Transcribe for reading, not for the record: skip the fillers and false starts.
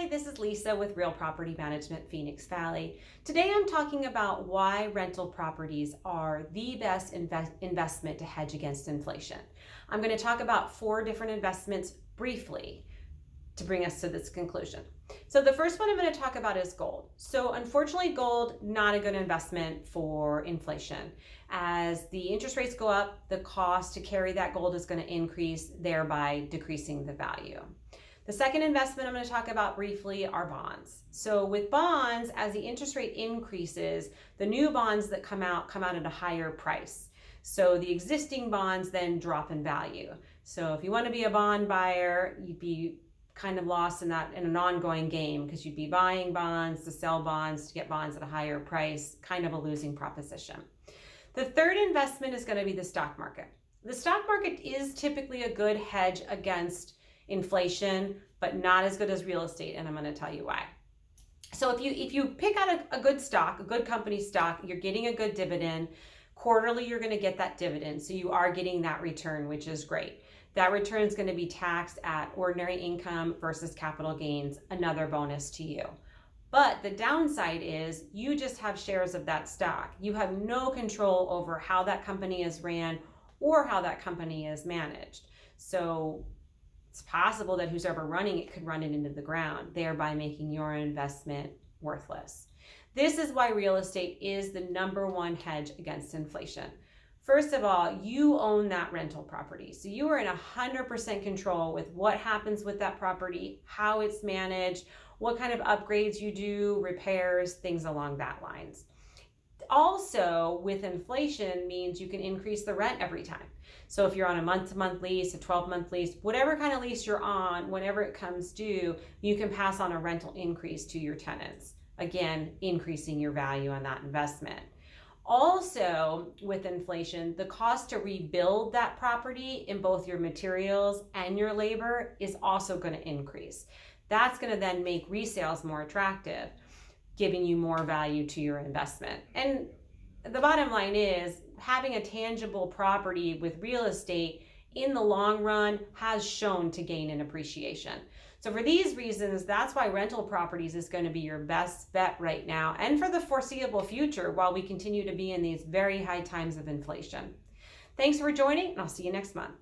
Hi, this is Lisa with Real Property Management Phoenix Valley. Today I'm talking about why rental properties are the best investment to hedge against inflation. I'm going to talk about 4 different investments briefly to bring us to this conclusion. So the first one I'm going to talk about is gold. So unfortunately, gold, not a good investment for inflation. As the interest rates go up, the cost to carry that gold is going to increase, thereby decreasing the value. The second investment I'm going to talk about briefly are bonds. So with bonds, as the interest rate increases, the new bonds that come out at a higher price. So the existing bonds then drop in value. So if you want to be a bond buyer, you'd be kind of lost in an ongoing game, because you'd be buying bonds to sell bonds to get bonds at a higher price, kind of a losing proposition. The third investment is going to be the stock market. The stock market is typically a good hedge against inflation, but not as good as real estate, and I'm going to tell you why. So if you pick out a good stock, a good company stock, you're getting a good dividend. Quarterly, you're going to get that dividend, so you are getting that return, which is great. That return is going to be taxed at ordinary income versus capital gains, another bonus to you. But the downside is you just have shares of that stock. You have no control over how that company is ran or how that company is managed. So it's possible that who's ever running it could run it into the ground, thereby making your investment worthless. This is why real estate is the #1 hedge against inflation. First of all, you own that rental property. So you are in 100% control with what happens with that property, how it's managed, what kind of upgrades you do, repairs, things along that lines. Also, with inflation means you can increase the rent every time. So if you're on a month-to-month lease, a 12-month lease, whatever kind of lease you're on, whenever it comes due, you can pass on a rental increase to your tenants. Again, increasing your value on that investment. Also, with inflation, the cost to rebuild that property in both your materials and your labor is also going to increase. That's going to then make resales more attractive, giving you more value to your investment. And the bottom line is, having a tangible property with real estate in the long run has shown to gain in appreciation. So for these reasons, that's why rental properties is going to be your best bet right now and for the foreseeable future, while we continue to be in these very high times of inflation. Thanks for joining, and I'll see you next month.